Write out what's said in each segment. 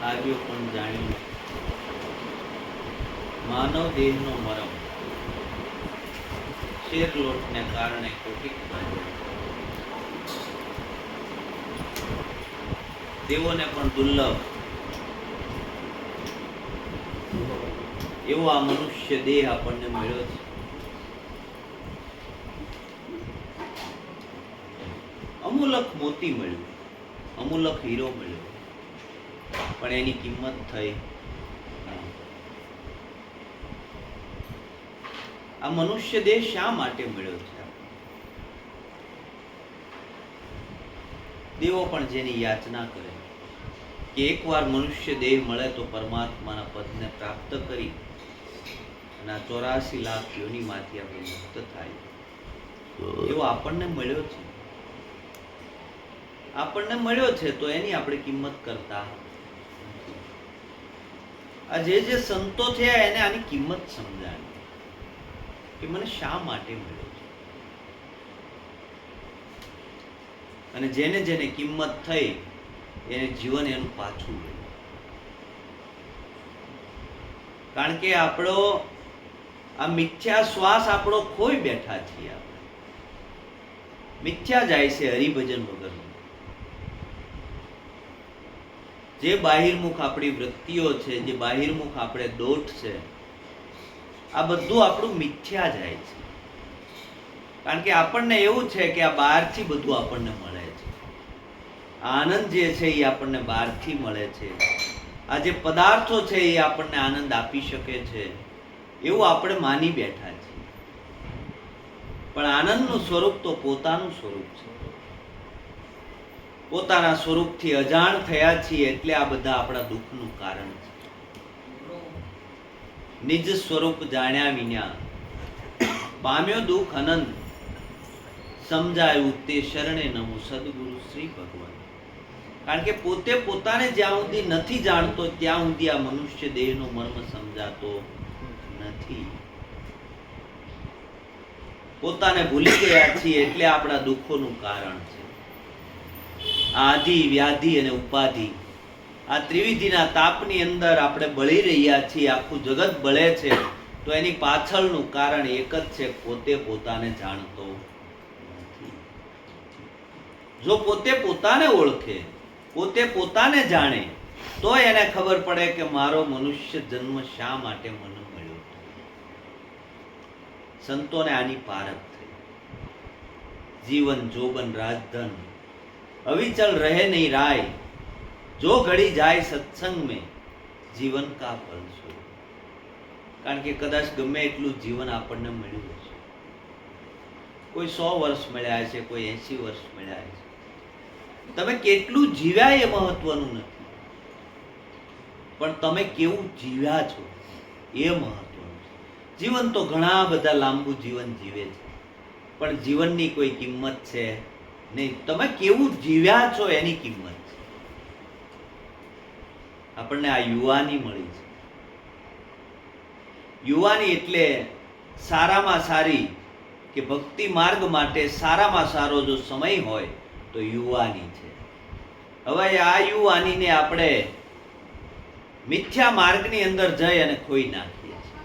આવ્યો પણ જાણ્યો માનવ દેહનો મરમ શેરલોટને કારણે કોટિક દેવોને પણ દુર્લભ એવો આ મનુષ્ય દેહ આપણને મળ્યો છે. અમૂલક મોતી મળ્યું, અમૂલક હીરો મળ્યો, પણ એની કિંમત થઈ. આ મનુષ્ય દેહ શા માટે મળ્યો છે? દેવો પણ જેની યાચના કરે કે એકવાર મનુષ્ય દેહ મળે તો પરમાત્માના પદને પ્રાપ્ત કરી અને 84 લાખ યોનિમાંથી આપણે મુક્ત થાય, એવો આપણને મળ્યો છે. આપણને મળ્યો છે તો એની આપણે કિંમત કરતા. આ જે સંતો થયા એને આની કિંમત સમજાણી કે મને શા માટે મળ્યો છે. અને જેને જેને કિંમત થઈ એને જીવન એનું પાછું મળ્યું. કારણ કે આપણો આ મિથ્યા શ્વાસ આપણો ખોઈ બેઠા છીએ. આપણે મિથ્યા જાય છે હરિભજન વગર. જે બાહિર્મુખ આપણી વૃત્તિઓ છે, જે બાહિર્મુખ આપણે દોટ છે, આ બધું આપણું મિથ્યા જાય છે. કારણ કે આપણને એવું છે કે આ બહારથી બધું આપણને મળે છે. આનંદ જે છે એ આપણને બહારથી મળે છે. આ જે પદાર્થો છે એ આપણને આનંદ આપી શકે છે એવું આપણે માની બેઠા છીએ. પણ આનંદનું સ્વરૂપ તો પોતાનું સ્વરૂપ છે. પોતાના સ્વરૂપથી અજાણ થયા છીએ એટલે આ બધા આપણા દુઃખનું કારણ છે. નિજ સ્વરૂપ જાણ્યા વિના પામ્યો દુઃખ અનંત, સમજાયું તે શરણે નમો સદગુરુ શ્રી ભગવાન. કારણ કે પોતે પોતાને જ્યાં સુધી નથી જાણતો ત્યાં સુધી આ મનુષ્ય દેહનો મર્મ સમજાતો નથી. પોતાને ભૂલી ગયા છીએ એટલે આપણા દુઃખોનું કારણ છે. આદિ, વ્યાધિ અને ઉપાધિ, આ ત્રિવિધિના તાપની અંદર આપણે બળી રહ્યા છીએ. આખું જગત બળે છે તો એની પાછળનું કારણ એક જ છે, પોતે પોતાને જાણતો નથી. જો પોતે પોતાને ઓળખે, પોતે પોતાને જાણે તો એને ખબર પડે કે મારો મનુષ્ય જન્મ શા માટે મને મળ્યો. સંતોને આની પારખ થઈ. જીવન જોબન રાજધન અવિચલ રહે નહીં રાય, જો ઘડી જાય સત્સંગ में જીવન કા ફલ સો. કારણ કે કદાચ ગમે એટલું જીવન આપણને મળ્યું છે, કોઈ 100 વર્ષ મળ્યા છે, કોઈ 80 વર્ષ મળ્યા છે. તમે કેટલું જીવ્યા એ મહત્વનું નથી, પણ તમે કેવું જીવ્યા છો એ મહત્વનું છે. જીવન તો ઘણા બધા લાંબુ જીવન જીવે છે, પણ જીવનની કોઈ કિંમત છે નહીં. તમે કેવું જીવ્યા છો એની કિંમત છે. આપણને આ યુવાની મળી છે. યુવાની એટલે સારામાં સારી કે ભક્તિ માર્ગ માટે સારામાં સારો જો સમય હોય તો યુવાની છે. હવે આ યુવાનીને આપણે મિથ્યા માર્ગની અંદર જઈ અને ખોઈ નાખીએ છીએ.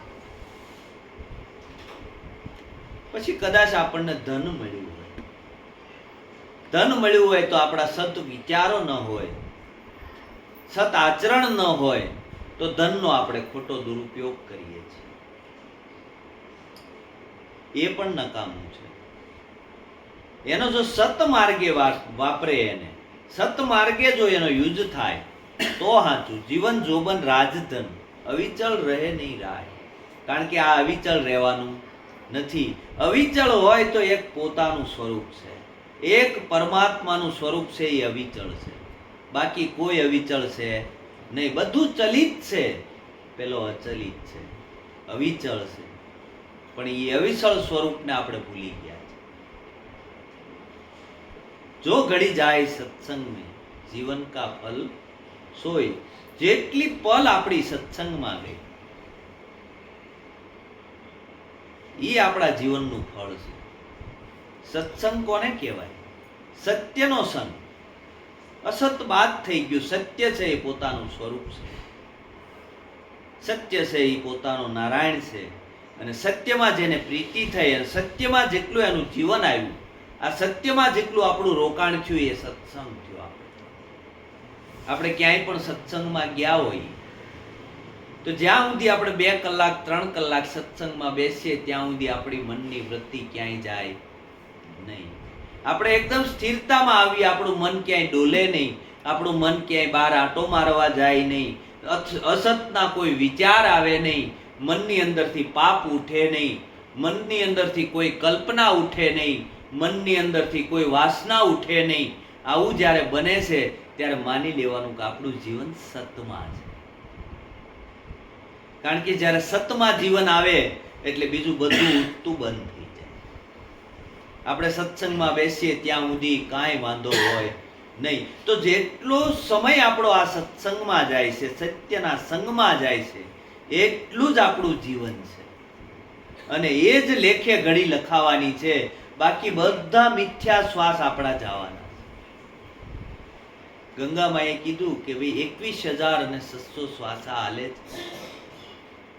પછી કદાચ આપણને ધન મળ્યું હોય, ધન મળ્યું હોય તો આપણા સત વિચારો ન હોય, સત આચરણ ન હોય તો ધનનો આપણે ખોટો દુરુપયોગ કરીએ છીએ. એ પણ નકામું છે. એનો જો સત માર્ગે વાપરે, એને સત માર્ગે જો એનો યુઝ થાય તો સાચું. જીવન જોબન રાજધન અવિચળ રહે નહીં રાય. કારણ કે આ અવિચળ રહેવાનું નથી. અવિચળ હોય તો એક પોતાનું સ્વરૂપ છે, એક પરમાત્માનું સ્વરૂપ છે, એ અવિચળ છે. બાકી કોઈ અવિચળ છે નહીં. બધું ચલિત છે, પેલો અચલિત છે, અવિચળ છે. પણ એ અવિચળ સ્વરૂપને આપણે ભૂલી ગયા છે. જો ઘડી જાય સત્સંગ में જીવન કા ફલ સોય. જેટલી પલ આપણી સત્સંગમાં ગઈ એ આપણા જીવનનું ફળ છે. સત્સંગ કોને કહેવાય? સત્યનો સંગ. અસત બાદ થઈ ગયું. સત્ય છે એ પોતાનું સ્વરૂપ છે, સત્ય છે એ પોતાનો નારાયણ છે. અને સત્યમાં જેને પ્રીતિ થઈ અને સત્યમાં જેટલું એનું જીવન આવ્યું, આ સત્યમાં જેટલું આપણું રોકાણ થયું એ સત્સંગ થયો. આપણે ક્યાંય પણ સત્સંગમાં ગયા હોય તો જ્યાં સુધી આપણે 2 કલાક 3 કલાક સત્સંગમાં બેસીએ ત્યાં સુધી આપણી મનની વૃત્તિ ક્યાંય જાય નહીં. આપણે એકદમ સ્થિરતામાં આવીએ, આપણું મન ક્યાંય ડોલે નહીં, આપણું મન ક્યાંય બહાર આંટો મારવા જાય નહીં, અસતના કોઈ વિચાર આવે નહીં, મનની અંદરથી પાપ ઉઠે નહીં, મનની અંદરથી કોઈ કલ્પના ઉઠે નહીં, મનની અંદરથી કોઈ વાસના ઉઠે નહીં. આવું જ્યારે બને છે ત્યારે માની લેવાનું કે આપણું જીવન સતમાં છે. કારણ કે જ્યારે સતમાં જીવન આવે એટલે બીજું બધું ઉઠતું બંધ થઈ જાય. આપણે સત્સંગમાં બેસીએ ત્યાં સુધી કાંઈ વાંધો હોય નહીં. તો જેટલો સમય આપણો આ સત્સંગમાં જાય છે, સત્યના સંગમાં જાય છે, એટલું જ આપણું જીવન છે. અને એ જ લેખે ઘડી લખાવાની છે. બાકી બધા મિથ્યા શ્વાસ આપણા જવાના. ગંગામાએ કીધું કે ભાઈ 21,600 શ્વાસા હાલે છે.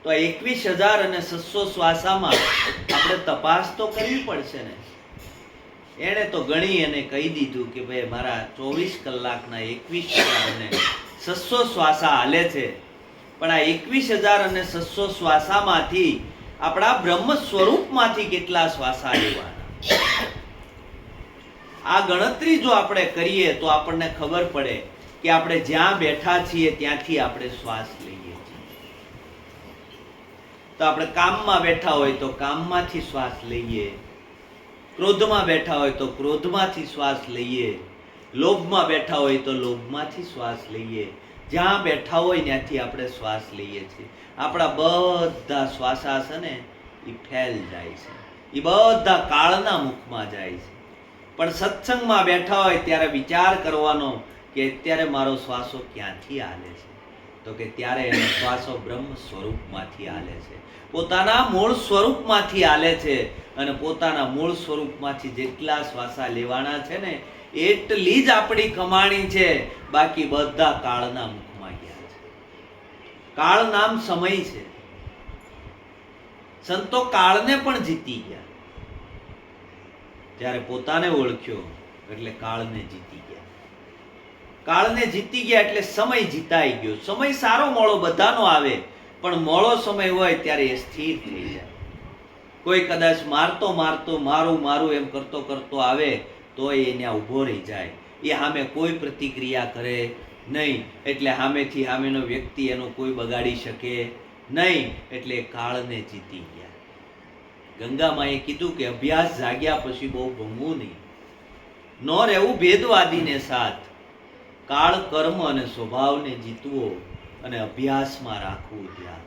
તો 21,600 શ્વાસામાં આપણે તપાસ તો કરવી પડશે ને. એણે તો ગણી અને કહી દીધું કે ભાઈ મારા 24 કલાકના 21,600 શ્વાસા હાલે છે. પણ આ 21,600 શ્વાસામાંથી આપણા બ્રહ્મ સ્વરૂપમાંથી કેટલા શ્વાસા લેવાના, આ ગણતરી જો આપણે કરીએ તો આપણને ખબર પડે કે આપણે જ્યાં બેઠા છીએ ત્યાંથી આપણે શ્વાસ લઈએ છીએ. તો આપણે કામમાં બેઠા હોય તો કામમાંથી શ્વાસ લઈએ, ક્રોધમાં બેઠા હોય તો ક્રોધમાંથી શ્વાસ લઈએ, લોભમાં બેઠા હોય તો લોભમાંથી શ્વાસ લઈએ. જ્યાં બેઠા હોય ત્યાંથી આપણે શ્વાસ લઈએ છીએ. આપણા બધા શ્વાસા છે ને એ ફેલ જાય છે, એ બધા કાળના મુખમાં જાય છે. પણ સત્સંગમાં બેઠા હોય ત્યારે વિચાર કરવાનો કે અત્યારે મારો શ્વાસો ક્યાંથી હાલે છે, તો કે ત્યારે એનો શ્વાસો બ્રહ્મ સ્વરૂપમાંથી હાલે છે, પોતાના મૂળ સ્વરૂપમાંથી હાલે છે. અને પોતાના મૂળ સ્વરૂપમાંથી જેટલા શ્વાસા લેવાના છે ને એટલી જ આપણી કમાણી છે. બાકી બધા કાળના મુખમાં ગયા છે. કાળ નામ સમય છે. સંતો કાળને પણ જીતી ગયા. જ્યારે પોતાને ઓળખ્યો એટલે કાળને જીતી ગયા. કાળને જીતી ગયા એટલે સમય જીતાઈ ગયો. સમય સારો મોળો બધાનો આવે, પણ મોળો સમય હોય ત્યારે એ સ્થિર થઈ જાય. કોઈ કદાચ મારતો મારું મારું એમ કરતો કરતો આવે તો એને ઊભો રહી જાય. એ સામે કોઈ પ્રતિક્રિયા કરે નહીં, એટલે સામેથી સામેનો વ્યક્તિ એનો કોઈ બગાડી શકે નહીં. એટલે કાળને જીતી ગયા. ગંગામાએ કીધું કે અભ્યાસ જાગ્યા પછી બહુ ભમવું નહીં, ન રહેવું ભેદવાદીને સાથ, કાળ કર્મ અને સ્વભાવને જીતવો અને અભ્યાસમાં રાખવું ધ્યાન.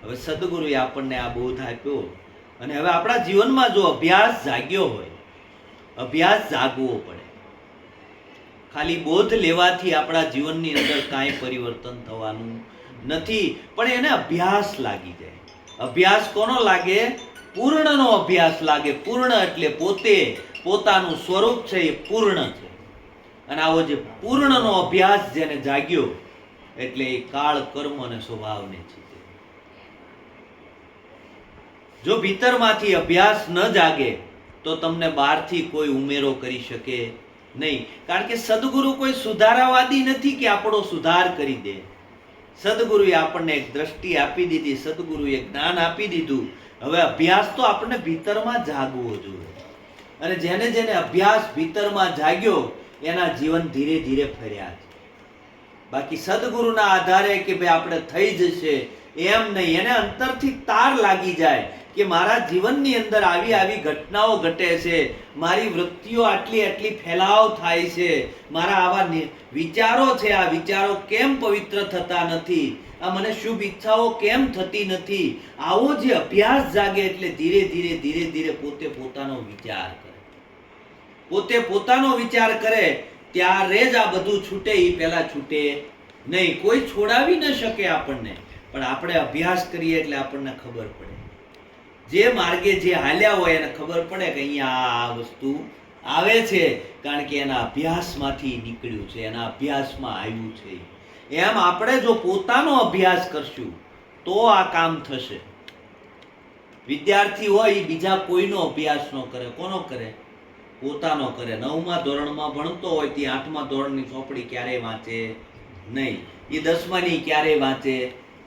હવે સદગુરુએ આપણને આ બોધ આપ્યો. અને હવે આપણા જીવનમાં જો અભ્યાસ જાગ્યો હોય, અભ્યાસ જાગવો પડે. ખાલી બોધ લેવાથી આપણા જીવનની અંદર કાંઈ પરિવર્તન થવાનું નથી, પણ એને અભ્યાસ લાગી જાય. અભ્યાસ કોનો લાગે? પૂર્ણનો અભ્યાસ લાગે. પૂર્ણ એટલે પોતે, પોતાનું સ્વરૂપ છે એ પૂર્ણ છે. અને આવો જે પૂર્ણનો અભ્યાસ જેને જાગ્યો એટલે એ કાળ કર્મ અને સ્વભાવને જીતે. જો ભીતરમાંથી અભ્યાસ ન જાગે તો તમને બહારથી કોઈ ઉમેરો કરી શકે નહીં. કારણ કે સદગુરુ કોઈ સુધારાવાદી નથી કે આપણો સુધાર કરી દે. સદગુરુએ આપણને એક દ્રષ્ટિ આપી દીધી, સદગુરુએ જ્ઞાન આપી દીધું. હવે અભ્યાસ તો આપણને ભીતરમાં જાગવો જોઈએ. અને જેને જેને અભ્યાસ ભીતરમાં જાગ્યો એના જીવન ધીરે ધીરે ફર્યા છે. બાકી સદગુરુના આધારે કે ભાઈ આપણે થઈ જશે એમ નહીં. એને અંતરથી તાર લાગી જાય કે મારા જીવનની અંદર આવી આવી ઘટનાઓ ઘટે છે, મારી વૃત્તિઓ આટલી આટલી ફેલાવ થાય છે, મારા આવા વિચારો છે, આ વિચારો કેમ પવિત્ર થતા નથી, આ મને શુભ ઈચ્છાઓ કેમ થતી નથી. આવો જે અભ્યાસ જાગે એટલે ધીરે ધીરે ધીરે ધીરે પોતે પોતાનો વિચાર કરે. પોતે પોતાનો વિચાર કરે ત્યારે જ આ બધું છૂટે. એ પહેલા છૂટે નહીં. કોઈ છોડાવી ન શકે આપણને, પણ આપણે અભ્યાસ કરીએ એટલે આપણને ખબર પડે. જે માર્ગે જે હાલ્યા હોય એને ખબર પડે કે અહીંયા આ વસ્તુ આવે છે કારણ કે એના અભ્યાસમાંથી નીકળ્યું છે, એના અભ્યાસમાં આવ્યું છે. એમ આપણે જો પોતાનો અભ્યાસ કરશું તો આ કામ થશે. વિદ્યાર્થી હોય બીજા કોઈનો અભ્યાસ ન કરે, કોનો કરે? પોતાનો કરે. 9મા ધોરણમાં ભણતો હોય તે 8મા ધોરણની ચોપડી ક્યારેય વાંચે નહીં, એ 10માની ક્યારેય વાંચે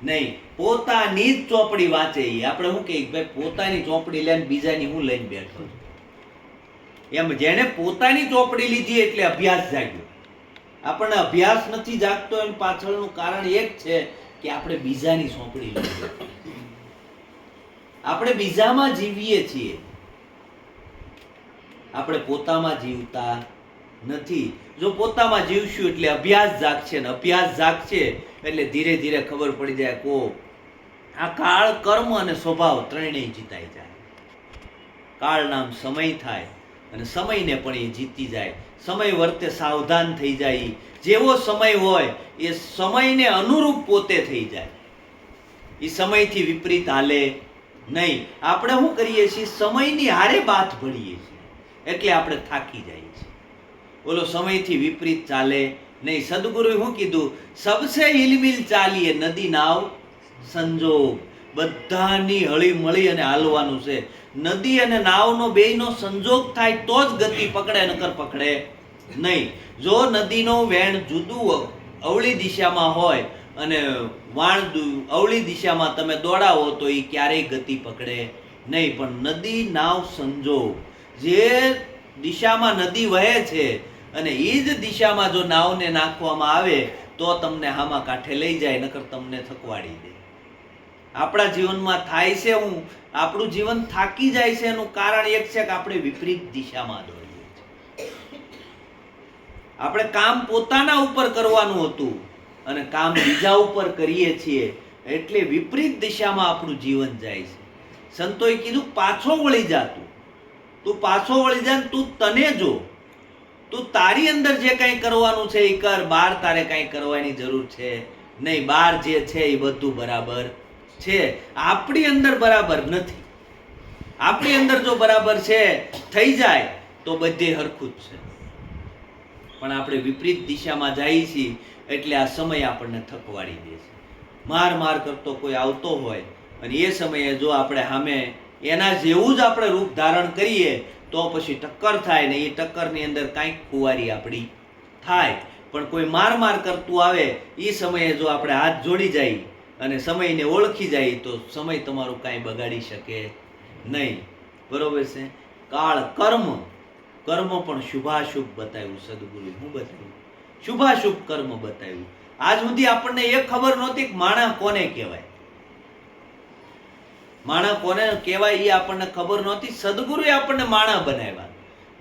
નહીં, પોતાની જ ચોપડી વાંચે. આપણે શું કહીએ, ભાઈ પોતાની ચોપડી લઈને બીજાની હું લઈને બેઠો છું? એમ જેને પોતાની ચોપડી લીધી એટલે અભ્યાસ જાગ્યો. આપણને અભ્યાસ નથી જાગતો એનું પાછળનું કારણ એક છે કે આપણે બીજાની ચોપડી લીધી. આપણે બીજામાં જીવીએ છીએ, આપણે પોતામાં જીવતા નથી. જો પોતામાં જીવશું એટલે અભ્યાસ જાગશે, ને અભ્યાસ જાગશે એટલે ધીરે ધીરે ખબર પડી જાય કો આ કાળ, કર્મ અને સ્વભાવ ત્રણેય જીતાઈ જાય. કાળ નામ સમય થાય અને સમયને પણ એ જીતી જાય. સમય વર્તે સાવધાન થઈ જાય. જેવો સમય હોય એ સમયને અનુરૂપ પોતે થઈ જાય. એ સમયથી વિપરીત હાલે નહીં. આપણે શું કરીએ છીએ, સમયની હારે બાથ ભળીએ છીએ એટલે આપણે થાકી જઈએ છીએ. બોલો, સમયથી વિપરીત ચાલે નહીં. સદગુરુએ શું કીધું? સબસે હિલમિલ ચાલીએ નદી નાવ સંજોગ. બધાની હળી મળી અને હાલવાનું છે. નદી અને નાવનો બેયનો સંજોગ થાય તો જ ગતિ પકડે, નકર પકડે નહીં. જો નદીનો વેણ જુદું અવળી દિશામાં હોય અને વાણ અવળી દિશામાં તમે દોડાવો તો એ ક્યારેય ગતિ પકડે નહીં. પણ નદી નાવ સંજોગ, જે દિશામાં નદી વહે છે અને એ જ દિશામાં જો નાવને નાખવામાં આવે તો તમને હામા કાંઠે લઈ જાય, નકર તમને થકવાડી દે. આપણા જીવનમાં થાય છે હું, આપણું જીવન થાકી જાય છે એનું કારણ એક છે કે આપણે વિપરીત દિશામાં દોડીએ છીએ. આપણે કામ પોતાના ઉપર કરવાનું હતું અને કામ બીજા ઉપર કરીએ છીએ એટલે વિપરીત દિશામાં આપણું જીવન જાય છે. સંતોએ કીધું પાછો વળી જા, તું પાછો વળી જા, તું તને જો, તું તારી અંદર જે કંઈ કરવાનું છે એ કર. બહાર તારે કંઈ કરવાની જરૂર છે નહીં. બહાર જે છે એ બધું બરાબર છે, આપણી અંદર બરાબર નથી. આપણી અંદર જો બરાબર છે થઈ જાય તો બધે હરખું જ છે. પણ આપણે વિપરીત દિશામાં જઈએ છીએ એટલે આ સમય આપણને થકવાડી દે છે. માર માર કરતો કોઈ આવતો હોય અને એ સમયે જો આપણે સામે એના જેવું જ આપણે રૂપ ધારણ કરીએ તો પછી ટક્કર થાય ને એ ટક્કરની અંદર કાંઈક ખુવારી આપણી થાય. પણ કોઈ માર માર કરતું આવે એ સમયે જો આપણે હાથ જોડી જાય અને સમયને ઓળખી જાય તો સમય તમારું કાંઈ બગાડી શકે નહીં. બરોબર છે? કાળ, કર્મ, કર્મ પણ શુભાશુભ બતાવ્યું સદગુરુએ. શું બતાવ્યું? શુભાશુભ કર્મ બતાવ્યું. આજ સુધી આપણને એ ખબર નહોતી કે માણા કોને કહેવાય. માણા કોને કહેવાય એ આપણને ખબર નહોતી. સદગુરુએ આપણને માણા બનાવ્યા.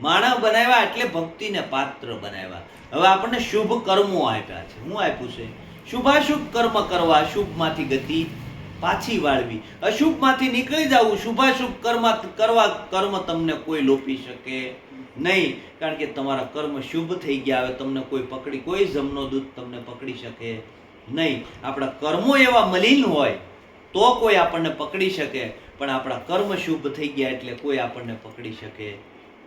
માણા બનાવ્યા એટલે ભક્તિને પાત્ર બનાવ્યા. હવે આપણને શુભ કર્મો આપ્યા છે. શું આપ્યું છે? શુભાશુભ કર્મ કરવા, શુભમાંથી ગતિ પાછી વાળવી, અશુભમાંથી નીકળી જવું. શુભાશુભ કર્મ કરવા, કર્મ તમને કોઈ લોપી શકે નહીં, કારણ કે તમારા કર્મ શુભ થઈ ગયા. હવે તમને કોઈ પકડી, કોઈ જમનો દૂત તમને પકડી શકે નહીં. આપણા કર્મો એવા મલિન હોય તો કોઈ આપણને પકડી શકે, પણ આપણા કર્મ શુભ થઈ ગયા એટલે કોઈ આપણને પકડી શકે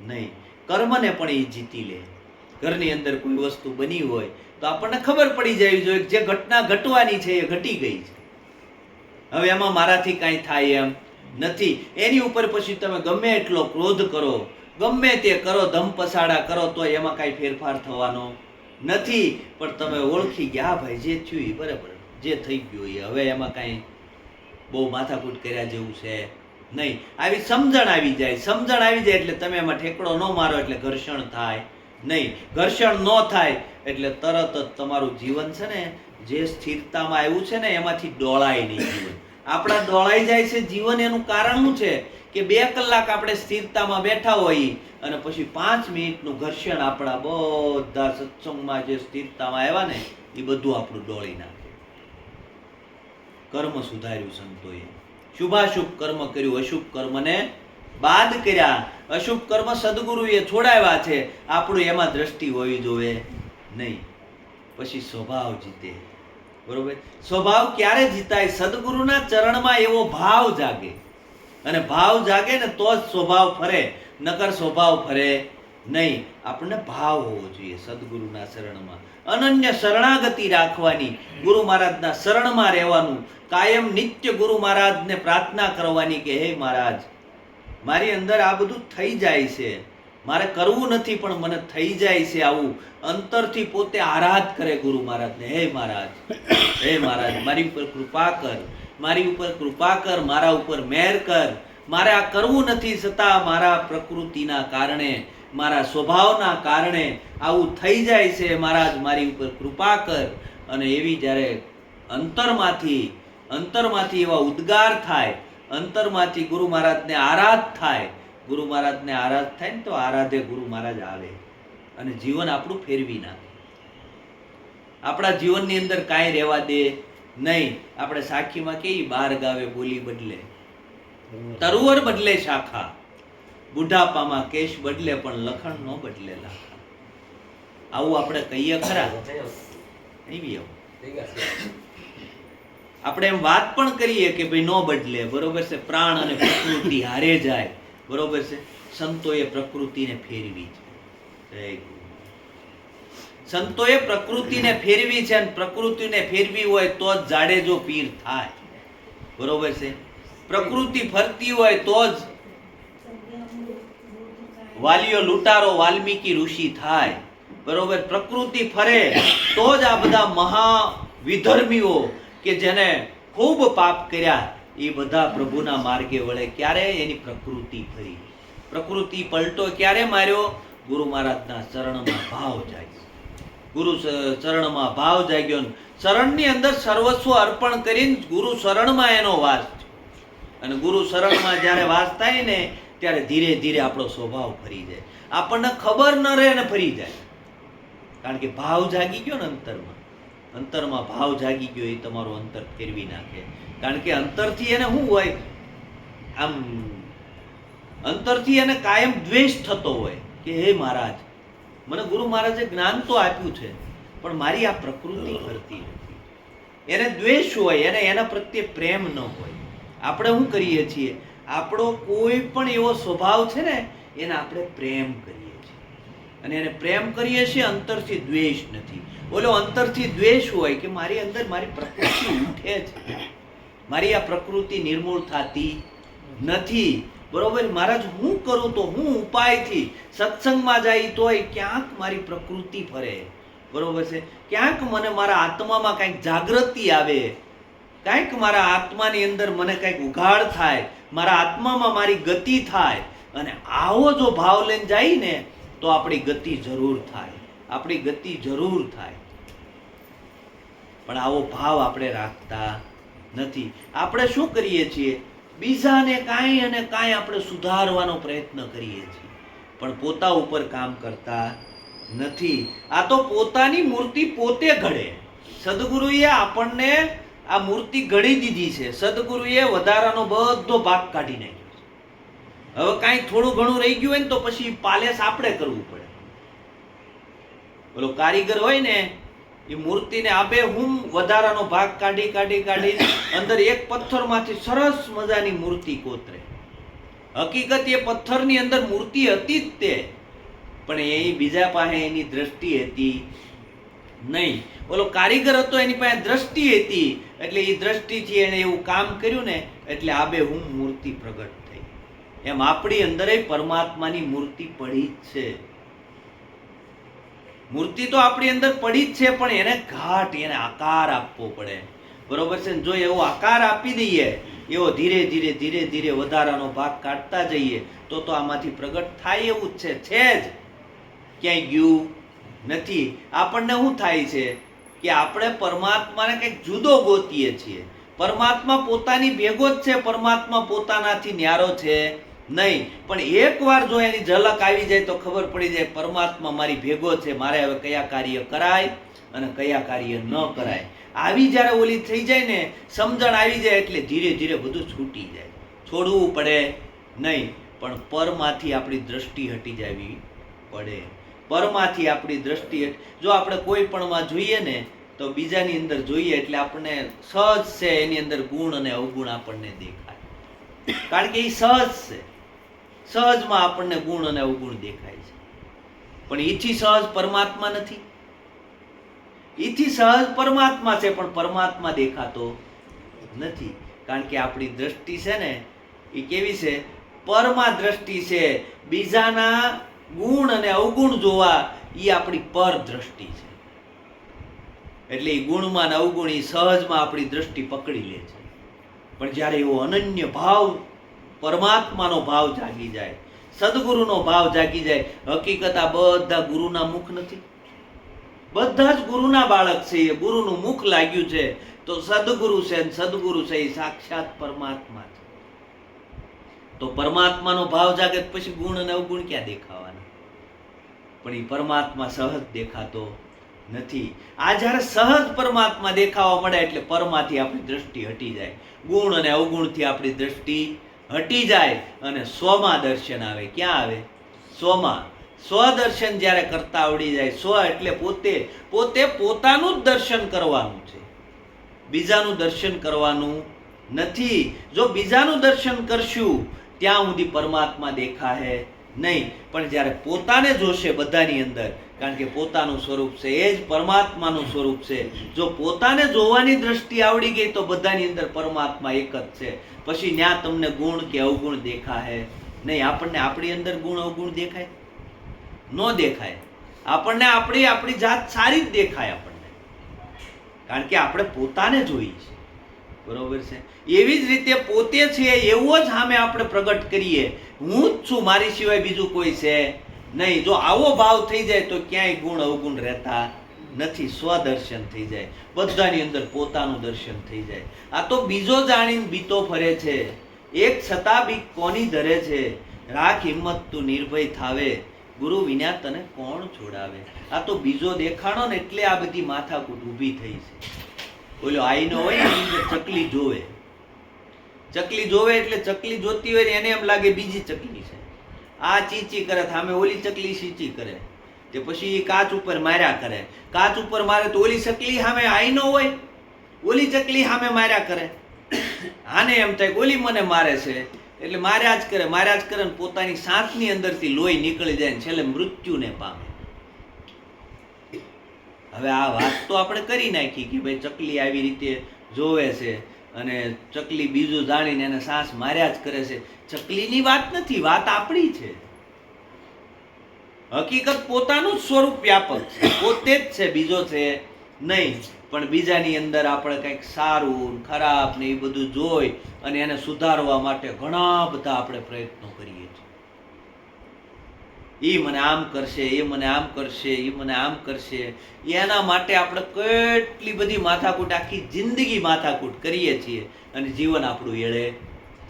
નહીં. કર્મને પણ એ જીતી લે. ઘરની અંદર કોઈ વસ્તુ બની હોય તો આપણને ખબર પડી જવી જોઈએ જે ઘટના ઘટવાની છે એ ઘટી ગઈ છે, હવે એમાં મારાથી કાંઈ થાય એમ નથી. એની ઉપર પછી તમે ગમે એટલો ક્રોધ કરો, ગમે તે કરો, ધમપસાડા કરો, તો એમાં કાંઈ ફેરફાર થવાનો નથી. પણ તમે ઓળખી ગયા ભાઈ જે થયું એ બરાબર, જે થઈ ગયું એ હવે એમાં કાંઈ બહુ માથાકૂટ કર્યા જેવું છે નહીં. આવી સમજણ આવી જાય. સમજણ આવી જાય એટલે તમે એમાં ઠેકડો ન મારો એટલે ઘર્ષણ થાય નહીં. ઘર્ષણ ન થાય એટલે તરત જ તમારું જીવન છે ને જે સ્થિરતામાં આવ્યું છે ને એમાંથી ડોળાય નહીં જીવન. આપણા ડોળાઈ જાય છે જીવન. એનું કારણ શું છે કે 2 કલાક આપણે સ્થિરતામાં બેઠા હોઈએ અને પછી 5 મિનિટનું ઘર્ષણ આપણા બધા સત્સંગમાં જે સ્થિરતામાં આવ્યા ને એ બધું આપણું ડોળી નાખે. કર્મ સુધાર્યું સંતોએ. શુભાશુભ કર્મ કર્યું, અશુભ કર્મને બાદ કર્યા. અશુભ કર્મ સદગુરુએ છોડાવ્યા છે. આપણું એમાં દ્રષ્ટિ હોવી જોઈએ નહીં. પછી સ્વભાવ જીતે. બરોબર? સ્વભાવ ક્યારે જીતાય? સદગુરુના ચરણમાં એવો ભાવ જાગે, અને ભાવ જાગે ને તો જ સ્વભાવ ફરે, નકર સ્વભાવ ફરે નહીં, આપણને ભાવ હોવો જોઈએ સદગુરુના શરણમાં, અનન્ય શરણાગતિ રાખવાની, ગુરુ મહારાજના શરણમાં રહેવાનું, કાયમ નિત્ય ગુરુ મહારાજને પ્રાર્થના કરવાની કે હે મહારાજ મારી અંદર આ બધું થઈ જાય છે, મારે કરવું નથી પણ મને થઈ જાય છે આવું, અંતરથી પોતે આરાધ કરે ગુરુ મહારાજને, હે મહારાજ મારી ઉપર કૃપા કર, મારી ઉપર કૃપા કર, મારા ઉપર મહેર કર, મારે આ કરવું નથી છતાં મારા પ્રકૃતિના કારણે, મારા સ્વભાવના કારણે આવું થઈ જાય છે, મહારાજ મારી ઉપર કૃપા કર. અને એવી જ્યારે અંતરમાંથી એવા ઉદ્ગાર થાય, અંતરમાંથી ગુરુ મહારાજને આરાધ થાય, ગુરુ મહારાજને આરાધ થાય ને તો આરાધે ગુરુ મહારાજ આવે અને જીવન આપણું ફેરવી નાખે, આપણા જીવનની અંદર કાંઈ રહેવા દે નહીં. આપણે સાખીમાં કેવી બાર ગાવે બોલી બદલે, તરુવર બદલે શાખા, બુઢાપામાં કેશ બદલે પણ લખણ ન બદલે લાખા. આવું આપણે કહીએ ખરા? નહીં આવું. આપણે એમ વાત પણ કરીએ કે ભાઈ ન બદલે, બરોબર છે, પ્રાણ અને પ્રકૃતિ હારે જાય, બરોબર છે, સંતોએ પ્રકૃતિને ફેરવી છે. સંતોએ પ્રકૃતિને ફેરવી છે અને પ્રકૃતિને ફેરવી હોય તો જ જાડેજો પીર થાય, બરોબર છે. પ્રકૃતિ ફરતી હોય તો જ વાલિયો લૂંટારો વાલ્મીકી ઋષિ થાય, બરોબર. પ્રકૃતિ ફરે તો જ આ બધા મહા વિધર્મીઓ કે જેને ખૂબ પાપ કર્યા એ બધા પ્રભુના માર્ગે વળે. ક્યારે? એની પ્રકૃતિ ફરી. પ્રકૃતિ પલટો ક્યારે માર્યો? ગુરુ મહારાજના ચરણમાં ભાવ જાગ્યો, ગુરુ ચરણમાં ભાવ જાગ્યો, શરણની અંદર સર્વસ્વ અર્પણ કરીને ગુરુ શરણમાં એનો વાસ થયો. અને ગુરુ શરણમાં જ્યારે વાસ થાય ને ત્યારે ધીરે ધીરે આપણો સ્વભાવ ફરી જાય, આપણને ખબર ન રહે ને ફરી જાય. કારણ કે ભાવ જાગી ગયો ને અંતરમાં ભાવ જાગી ગયો, એ તમારું અંતર ફેરવી નાખે. કારણ કે અંતરથી એને શું હોય, આમ અંતરથી એને કાયમ દ્વેષ થતો હોય કે હે મહારાજ મને ગુરુ મહારાજે જ્ઞાન તો આપ્યું છે પણ મારી આ પ્રકૃતિ કરતી નથી. એને દ્વેષ હોય, એને એના પ્રત્યે પ્રેમ ન હોય. આપણે શું કરીએ છીએ, આપણો કોઈ પણ એવો સ્વભાવ છે ને એને આપણે પ્રેમ કરીએ છીએ, અને એને પ્રેમ કરીએ છીએ, અંતરથી દ્વેષ નથી. બોલો અંતરથી દ્વેષ હોય કે મારી અંદર મારી પ્રકૃતિ ઉઠે છે, મારી આ પ્રકૃતિ નિર્મૂળ થતી નથી, બરોબર. મહારાજ હું કરું તો હું ઉપાયથી સત્સંગમાં જાય તોય ક્યાંક મારી પ્રકૃતિ ફરે, બરોબર છે. ક્યાંક મને મારા આત્મામાં કંઈક જાગૃતિ આવે, કંઈક મારા આત્માની અંદર મને કંઈક ઉઘાડ થાય, મારા આત્મામાં મારી ગતિ થાય. અને આવો જો ભાવ લઈને જાય ને તો આપણી ગતિ જરૂર થાય, આપણી ગતિ જરૂર થાય. પણ આવો ભાવ આપણે રાખતા નથી. આપણે શું કરીએ છીએ, બીજાને કાંઈ અને કાંઈ આપણે સુધારવાનો પ્રયત્ન કરીએ છીએ પણ પોતા ઉપર કામ કરતા નથી. આ તો પોતાની મૂર્તિ પોતે ઘડે. સદગુરુએ આપણને આ મૂર્તિ ઘડી દીધી છે. સદગુરુએ વધારાનો બધો ભાગ કાઢી નાખ્યો છે. હવે કાંઈ થોડું ઘણું રહી ગયું હોય ને તો પછી પાલેસ આપણે કરવું પડે. બોલો કારીગર હોય ને એ મૂર્તિને આબે હું વધારાનો ભાગ કાઢી અંદર એક પથ્થરમાંથી સરસ મજાની મૂર્તિ કોતરે. હકીકત એ પથ્થરની અંદર મૂર્તિ હતી જ તે, પણ એ બીજા પાસે એની દ્રષ્ટિ હતી નહીં. બોલો કારીગર હતો, એની પાસે દ્રષ્ટિ હતી, એટલે એ દ્રષ્ટિથી એને એવું કામ કર્યું ને એટલે આબે હું મૂર્તિ પ્રગટ થઈ. એમ આપણી અંદર પરમાત્માની મૂર્તિ પડી જ છે. મૂર્તિ તો આપણી અંદર પડી જ છે પણ એને ઘાટ, એને આકાર આપવો પડે, બરોબર છે. જો એવો આકાર આપી દઈએ, એવો ધીરે ધીરે વધારાનો ભાગ કાઢતા જઈએ તો આમાંથી પ્રગટ થાય એવું જ છે જ, ક્યાંય ગયું નથી. આપણને શું થાય છે કે આપણે પરમાત્માને કંઈક જુદો ગોતીએ છીએ. પરમાત્મા પોતાની ભેગો જ છે, પરમાત્મા પોતાનાથી ન્યારો છે નહીં. પણ એકવાર જો એની ઝલક આવી જાય તો ખબર પડી જાય પરમાત્મા મારી ભેગો છે, મારે હવે કયા કાર્ય કરાય અને કયા કાર્ય ન કરાય. આવી જ્યારે ઓલી થઈ જાય ને, સમજણ આવી જાય એટલે ધીરે ધીરે બધું છૂટી જાય. છોડવું પડે નહીં, પણ પરમાંથી આપણી દ્રષ્ટિ હટી જવી પડે. પરમાંથી આપણી દ્રષ્ટિ, જો આપણે કોઈ પણમાં જોઈએ ને તો બીજાની અંદર જોઈએ એટલે આપણને સહજ છે એની અંદર ગુણ અને અવગુણ આપણને દેખાય. કારણ કે એ સહજ છે, સહજમાં આપણને ગુણ અને અવગુણ દેખાય છે. પણ ઈથી સહજ પરમાત્મા નથી. ઈથી સહજ પરમાત્મા છે, પણ પરમાત્મા દેખાતો નથી. કારણ કે આપણી દ્રષ્ટિ છે ને એ કેવી છે? પરમા દ્રષ્ટિ છે. બીજાના ગુણ અને અવગુણ જોવા એ આપણી પર દ્રષ્ટિ છે. એટલે એ ગુણમાં ને અવગુણ એ સહજમાં આપણી દ્રષ્ટિ પકડી લે છે. પણ જ્યારે એવો અનન્ય ભાવ, પરમાત્માનો ભાવ જાગી જાય, સદગુરુનો ભાવ જાગી જાય, હકીકત આ બધા ગુરુના મુખ નથી, બધા જ ગુરુના બાળક છે. એ ગુરુનું મુખ લાગ્યું છે તો સદગુરુ છે, સદગુરુ છે એ સાક્ષાત પરમાત્મા છે. તો પરમાત્માનો ભાવ જાગે પછી ગુણ અને અવગુણ ક્યાં દેખાવાના? પણ એ પરમાત્મા સહજ દેખાતો નથી. આ જ્યારે સહજ પરમાત્મા દેખાવા મળે એટલે પરમાથી આપણી દ્રષ્ટિ હટી જાય, ગુણ અને અવગુણથી આપણી દ્રષ્ટિ હટી જાય અને સ્વમાં દર્શન આવે. ક્યાં આવે? સ્વમાં. સ્વદર્શન જ્યારે કરતા આવડી જાય, સ્વ એટલે પોતે, પોતે પોતાનું જ દર્શન કરવાનું છે, બીજાનું દર્શન કરવાનું નથી. જો બીજાનું દર્શન કરશું ત્યાં સુધી પરમાત્મા દેખાશે નહીં. પણ જ્યારે પોતાને જોશે બધાની અંદર, કારણ કે પોતાનું સ્વરૂપ છે એ જ પરમાત્માનું સ્વરૂપ છે. જો પોતાને જોવાની દ્રષ્ટિ આવડી ગઈ તો બધાની અંદર પરમાત્મા એક જ છે. પછી ત્યાં તમને ગુણ કે અવગુણ દેખાશે નહીં. આપણને આપણી અંદર ગુણ અવગુણ દેખાય? ન દેખાય. આપણને આપણી જાત સારી જ દેખાય આપણને, કારણ કે આપણે પોતાને જોઈએ છીએ. બરોબર છે? એવી જ રીતે પોતે છે એવો જ સામે આપણે પ્રગટ કરીએ, હું જ છું, મારી સિવાય બીજું કોઈ છે નહીં. જો આવો ભાવ થઈ જાય તો ક્યાંય ગુણ અવગુણ રહેતા નથી. સ્વદર્શન થઈ જાય, બધાની અંદર પોતાનું દર્શન થઈ જાય. આ તો બીજો જાણીને બીતો ફરે છે, એક છતાં બી કોની ધરે છે. રાખ હિંમત તું નિર્ભય થાવે, ગુરુ વિના તને કોણ છોડાવે. આ તો બીજો દેખાણો ને એટલે આ બધી માથાકૂટ ઊભી થઈ છે. ઓલો આઈનો હોય ને ચકલી જોવે, ચકલી જોવે એટલે ચકલી જોતી હોય ને એને એમ લાગે બીજી ચકલી છે. આ ચીચી કરે, સામે ઓલી ચકલી ચીચી કરે, તે પછી કાચ ઉપર માર્યા કરે. કાચ ઉપર મારે તો ઓલી ચકલી સામે આઈનો હોય, ઓલી ચકલી સામે માર્યા કરે. આને એમ થાય ઓલી મને મારે છે એટલે માર્યા જ કરે, માર્યા જ કરે, પોતાની સાંસની અંદરથી લોહી નીકળી જાય ને છેલ્લે મૃત્યુને પામે. હવે આ વાત તો આપણે કરી નાખી કે ભાઈ ચકલી આવી રીતે જોવે છે અને ચકલી બીજું જાણીને એને સાસ માર્યા જ કરે છે. ચકલીની વાત નથી, વાત આપણી છે. હકીકત પોતાનું જ સ્વરૂપ વ્યાપક છે, પોતે જ છે, બીજો છે નહીં. પણ બીજાની અંદર આપણે કંઈક સારું ખરાબ ને એ બધું જોઈ અને એને સુધારવા માટે ઘણા બધા આપણે પ્રયત્નો કરીએ છીએ. એ મને આમ કરશે, એ મને આમ કરશે, એ મને આમ કરશે, એના માટે આપણે કેટલી બધી માથાકૂટ, આખી જિંદગી માથાકૂટ કરીએ છીએ અને જીવન આપણું એળે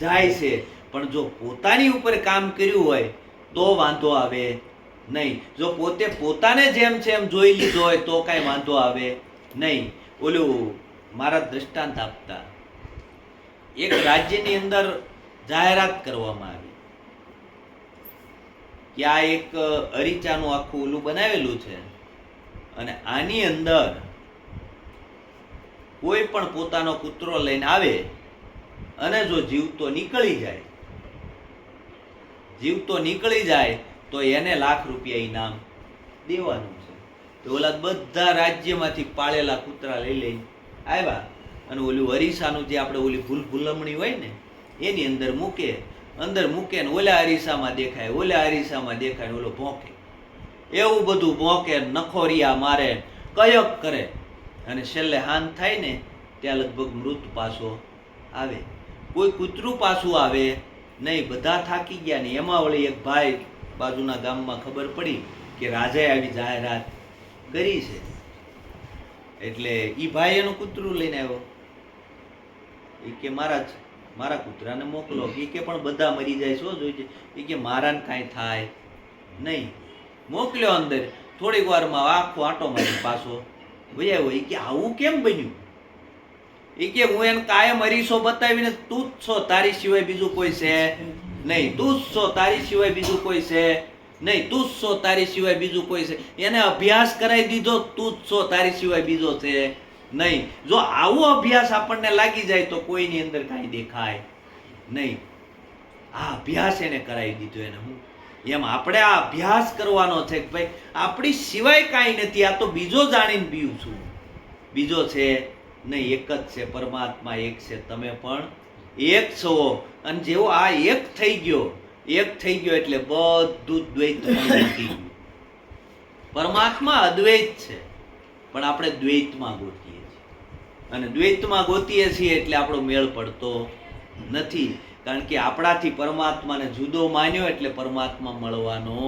જાય છે. પણ જો પોતાની ઉપર કામ કર્યું હોય તો વાંધો આવે નહીં. જો પોતે પોતાને જેમ છે એમ જોઈ લીધો હોય તો કાંઈ વાંધો આવે નહીં. ઓલું મારા દ્રષ્ટાંત આપતા, એક રાજ્યની અંદર જાહેરાત કરવામાં આવી કે આ એક અરીચાનું આખું ઓલું બનાવેલું છે અને આની અંદર કોઈ પણ પોતાનો કૂતરો લઈને આવે અને જો જીવતો નીકળી જાય તો એને ₹1,00,000 ઇનામ દેવાનું છે. તો ઓલા બધા રાજ્યમાંથી પાળેલા કૂતરા લઈને આવ્યા અને ઓલું અરીસાનું જે આપણે ઓલી ભૂલમણી હોય ને એની અંદર મૂકે ને ઓલા અરીસામાં દેખાય, ઓલા અરીસામાં દેખાય, ઓલો ભોંકે, એવું બધું ભોંકે, નખોરિયા મારે, કયક કરે અને છેલ્લે હાન થાય ને ત્યાં લગભગ મૃત પાછો આવે. કોઈ કૂતરું પાછું આવે નહીં. બધા થાકી ગયા ને એમાં વળી એક ભાઈ બાજુના ગામમાં ખબર પડી કે રાજાએ આવી જાહેરાત કરી છે. એટલે ઈ ભાઈ એનું કૂતરું લઈને આવ્યો. એ કે મારા કૂતરાને મોકલો. એ કે પણ બધા મરી જાય, શું જોઈએ? એ કે મારાને કાંઈ થાય નહીં. મોકલ્યો અંદર. થોડીક વારમાં આખો આંટો મારી પાછો વહી આવ્યો. એ કે આવું કેમ બન્યું? એ કે હું એને કાયમ અરીસો બતાવીને તું જ છો, તારી સિવાય બીજું કોઈ છે નહીં, તું જ છો, તારી સિવાય બીજું કોઈ છે નહીં, તું જ છો, તારી સિવાય બીજું કોઈ છે. એને અભ્યાસ કરાવી દીધો, તું જ છો, તારી સિવાય બીજો છે નહીં. જો આવો અભ્યાસ આપણને લાગી જાય તો કોઈની અંદર કાંઈ દેખાય નહીં. આ અભ્યાસ એને કરાવી દીધો. એને હું એમ આપણે આ અભ્યાસ કરવાનો છે કે ભાઈ આપણી સિવાય કાંઈ નથી, આ તો બીજો જાણીને પીવું છું, બીજો છે નહીં, એક જ છે, પરમાત્મા એક છે, તમે પણ એક છો. અને જેવો આ એક થઈ ગયો એટલે બધું દ્વૈત મૂકી ગયું. પરમાત્મા અદ્વૈત છે, પણ આપણે દ્વૈતમાં ગોતીએ છીએ, અને દ્વૈતમાં ગોતીએ છીએ એટલે આપણો મેળ પડતો નથી. કારણ કે આપણાથી પરમાત્માને જુદો માન્યો એટલે પરમાત્મા મળવાનો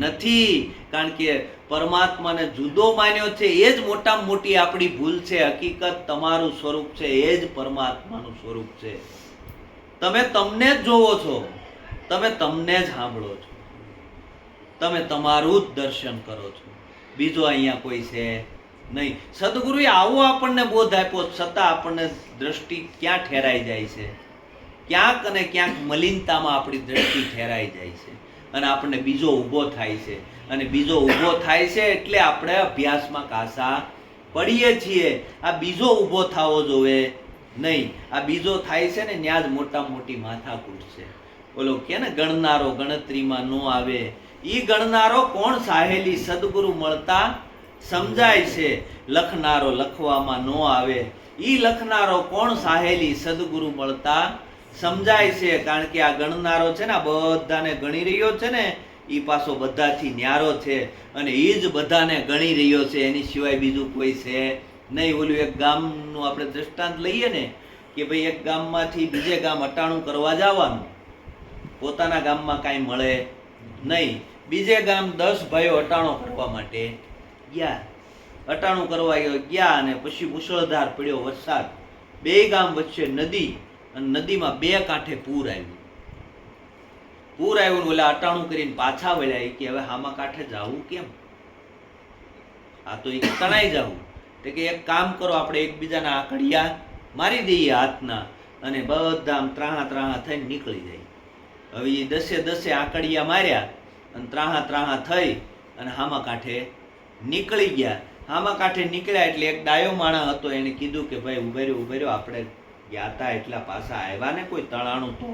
નથી. કારણ કે પરમાત્માને જુદો માન્યો છે એ જ મોટામાં મોટી આપણી ભૂલ છે. હકીકત તમારું સ્વરૂપ છે એ જ પરમાત્માનું સ્વરૂપ છે. તમે તમને જ જોવો છો, તમે તમને જ સાંભળો છો, તમે તમારું જ દર્શન કરો છો, બીજો અહીંયા કોઈ છે નહીં. સદગુરુએ આવો આપણને બોધ આપ્યો, છતાં આપણને દ્રષ્ટિ ક્યાં ઠેરાઈ જાય છે, ક્યાંક અને ક્યાંક મલિનતામાં આપણી દ્રષ્ટિ ઠેરાઈ જાય છે, અને આપણને બીજો ઊભો થાય છે. અને બીજો ઊભો થાય છે એટલે આપણે અભ્યાસમાં કાસા પડીએ છીએ. આ બીજો ઊભો થવો જોવે નહીં. આ બીજો થાય છે ને ત્યાં જ મોટા મોટી માથાકૂટ છે. ઓલો કે ને ગણનારો ગણતરીમાં ન આવે, ઈ ગણનારો કોણ સાહેલી સદગુરુ મળતા સમજાય છે. લખનારો લખવામાં ન આવે, ઈ લખનારો કોણ સાહેલી સદગુરુ મળતા સમજાય છે. કારણ કે આ ગણનારો છે ને બધાને ગણી રહ્યો છે ને, ઈ પાછો બધાથી ન્યારો છે, અને ઈ જ બધાને ગણી રહ્યો છે, એની સિવાય બીજું કોઈ છે નહીં. ઓલું એક ગામનું આપણે દ્રષ્ટાંત લઈએ ને કે ભાઈ એક ગામમાંથી બીજે ગામ અટાણું કરવા જવાનું, પોતાના ગામમાં કાંઈ મળે નહીં, બીજે ગામ 10 ભાઈઓ અટાણો કરવા માટે ગયા. અટાણું કરવા ગયા અને પછી મુશળધાર પડ્યો વરસાદ, બે ગામ વચ્ચે નદી, અને નદીમાં બે કાંઠે પૂર આવ્યું. ઓલા અટાણું કરીને પાછા વળ્યા કે હવે હામા કાંઠે જાવું કેમ, આ તો તણાઈ જવું. તો કે એક કામ કરો, આપણે એકબીજાના આકડિયા મારી દઈએ હાથના, અને બધા આમ ત્રાહા થઈને નીકળી જાય. હવે એ 10 આકડિયા માર્યા અને ત્રાહા થઈ અને હામા કાંઠે નીકળી ગયા. હામા કાંઠે નીકળ્યા એટલે એક ડાયો માણસ હતો, એને કીધું કે ભાઈ ઉભે રહ્યો, આપણે ગયા હતા એટલા પાછા આવ્યા ને, કોઈ તણાણું તો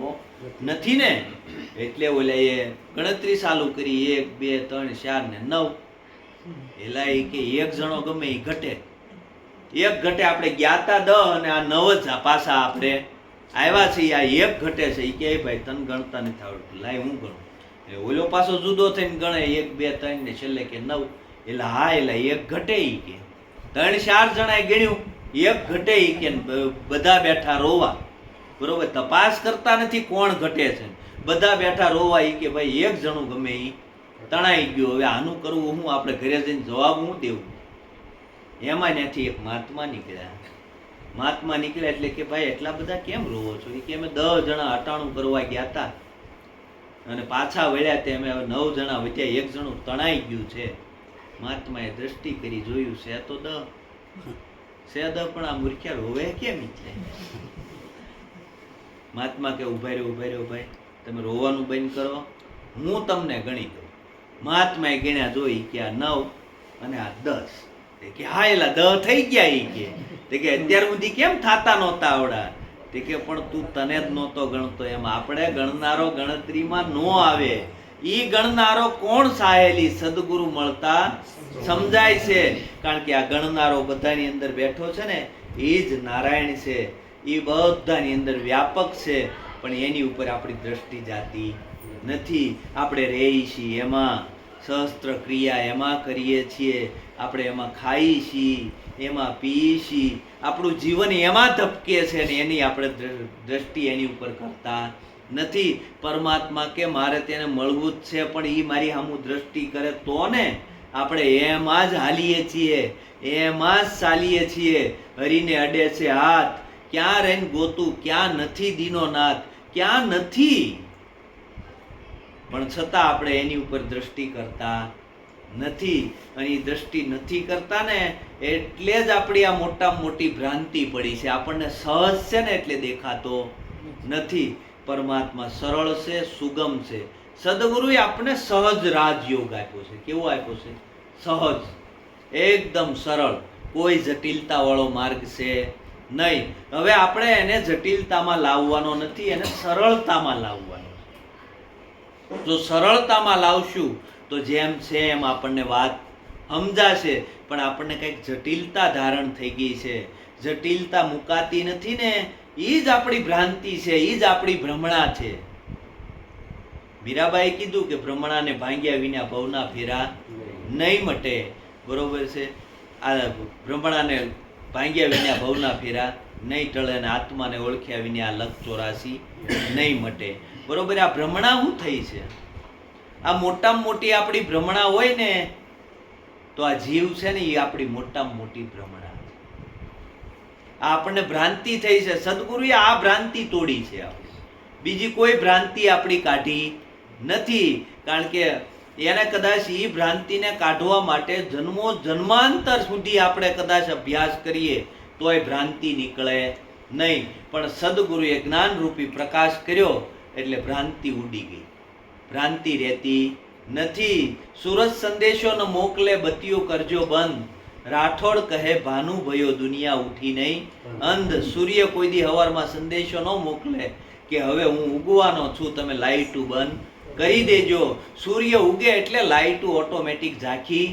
નથી ને. એટલે ઓલા એ ગણતરી ચાલુ કરી, 1 2 3 4 ને 9. એલા એ કે એક જણો ગમે એ ઘટે, એક ઘટે. આપણે ગયા હતા 10 અને આ 9 જ પાછા આપણે આવ્યા છે, આ એક ઘટે છે. એ કે ભાઈ તને ગણતા નથી આવડતું, લાય હું ગણું. ઓલો પાછો જુદો થઈને ગણે 1 2 3 ને છેલ્લે કે 9. એટલે હા, એટલે એક ઘટે. ઈ કે 3 4 જણાએ ગણ્યું, એક ઘટે. ઈ કે બધા બેઠા રોવા. બરોબર, તપાસ કરતા નથી કોણ ઘટે છે, બધા બેઠા રોવા. ઈ કે ભાઈ એક જણું ગમે ઈ તણાઈ ગયું, હવે આનું કરવું હું, આપણે ઘરે જઈને જવાબ હું દેવું. એમાં ત્યાંથી એક મહાત્મા નીકળ્યા એટલે કે ભાઈ એટલા બધા કેમ રોવો છો? એ કે અમે 10 જણા અટાણું કરવા ગયા હતા અને પાછા વળ્યા તે અમે 9 જણા વધ્યા, એક જણું તણાઈ ગયું છે. મહાત્માએ દ્રષ્ટિ કરી, જોયું છે તો 10 પણ આ મૂર્ખ્યા રોવે કેમ? એટલે મહાત્મા કે ઉભા રહ્યો ભાઈ, તમે રોવાનું બંધ કરો, હું તમને ગણી દઉં. મહાત્માએ ગણ્યા, જોઈ કે આ 9 અને આ 10. કે હા, એલા 10 થઈ ગયા. એ કે અત્યાર સુધી કેમ થાતા નહોતા આવડા? તે કે પણ તું તને જ નહોતો ગણતો. એમ આપણે ગણનારો ગણતરીમાં ન આવે. ઈ ગણનારો કોણ સાહેલી સદગુરુ મળતા સમજાય છે. કારણ કે આ ગણનારો બધાની અંદર બેઠો છે ને, એ જ નારાયણ છે. એ બધાની અંદર વ્યાપક છે, પણ એની ઉપર આપણી દ્રષ્ટિ જાતી નથી. આપણે રહી છીએ એમાં, સહસ્ત્ર ક્રિયા એમાં કરીએ છીએ, આપણે એમાં ખાઈએ છીએ, એમાં પીએ છીએ, આપણું જીવન એમાં ધબકે છે ને એની આપણે દ્રષ્ટિ એની ઉપર કરતા નથી. પરમાત્મા કે મારે તેને મળવું જ છે, પણ એ મારી સામું દ્રષ્ટિ કરે તો ને. આપણે એમાં જ હાલીએ છીએ, એમાં જ ચાલીએ છીએ. હરીને અડે છે હાથ, ક્યાં રહીને ગોતું, ક્યાં નથી દીનો નાથ, ક્યાં નથી. પણ છતાં આપણે એની ઉપર દ્રષ્ટિ કરતા નથી. અને એ દ્રષ્ટિ નથી કરતા ને એટલે જ આપણી આ મોટામાં મોટી ભ્રાંતિ પડી છે. આપણને સહજ છે ને એટલે દેખાતો નથી. પરમાત્મા સરળ છે, સુગમ છે. સદગુરુએ આપણને સહજ રાજયોગ આપ્યો છે. કેવો આપ્યો છે? સહજ, એકદમ સરળ, કોઈ જટિલતા વાળો માર્ગ છે નહીં. હવે આપણે એને જટિલતામાં લાવવાનો નથી, એને સરળતામાં લાવવાનો. જો સરળતામાં લાવશું તો જેમ છે એમ આપણને વાત સમજાશે, પણ આપણને કંઈક જટિલતા ધારણ થઈ ગઈ છે. જટિલતા મુકાતી નથી ને, એ જ આપણી ભ્રાંતિ છે, એ જ આપણી ભ્રમણા છે. મીરાબાઈ કીધું કે ભ્રમણાને ભાંગ્યા વિના ભવના ફેરા નહીં મટે. બરોબર છે. આ ભ્રમણાને ભાંગ્યા વિના ભવના ફેરા નહીં ટળે, અને આત્માને ઓળખ્યા વિના આ લખ 84 નહીં મટે. બરોબર. આ ભ્રમણા શું થઈ છે? આ મોટામાં મોટી આપણી ભ્રમણા હોય ને, તો આ જીવ છે ને, એ આપણી મોટામાં મોટી ભ્રમણા. આ આપણને ભ્રાંતિ થઈ છે. સદગુરુએ આ ભ્રાંતિ તોડી છે. બીજી કોઈ ભ્રાંતિ આપણી કાઢી નથી. કારણ કે એને કદાચ એ ભ્રાંતિને કાઢવા માટે જન્માંતર સુધી આપણે કદાચ અભ્યાસ કરીએ તો એ ભ્રાંતિ નીકળે નહીં. પણ સદગુરુએ જ્ઞાનરૂપી પ્રકાશ કર્યો એટલે ભ્રાંતિ ઉડી ગઈ. ભ્રાંતિ રહેતી નથી. સુરત સંદેશો ન મોકલે બત્તીઓ કરજો બંધ, રાઠોડ કહે ભાનુ ભયો દુનિયા ઉઠી નહીં અંધ. સૂર્ય કોઈ દી હવારમાં સંદેશો ન મોકલે કે હવે હું ઉગવાનો છું, તમે લાઈટું બંધ કરી દેજો. સૂર્ય ઉગે એટલે લાઈટું ઓટોમેટિક ઝાંખી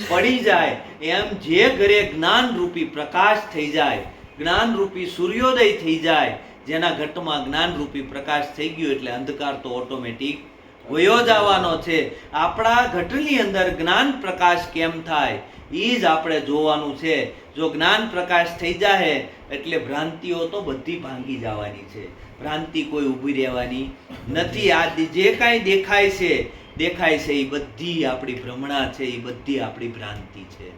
પડી જાય. એમ જે ઘરે જ્ઞાનરૂપી પ્રકાશ થઈ જાય, જ્ઞાનરૂપી સૂર્યોદય થઈ જાય, જેના ઘટમાં જ્ઞાનરૂપી પ્રકાશ થઈ ગયો એટલે અંધકાર તો ઓટોમેટિક વયો જવાનો છે. આપણા ઘટની અંદર જ્ઞાન પ્રકાશ કેમ થાય એ જ આપણે જોવાનું છે. જો જ્ઞાન પ્રકાશ થઈ જાય એટલે ભ્રાંતિઓ તો બધી ભાંગી જવાની છે. ભ્રાંતિ કોઈ ઊભી રહેવાની નથી. આ જે કાંઈ દેખાય છે એ બધી આપણી ભ્રમણા છે, એ બધી આપણી ભ્રાંતિ છે.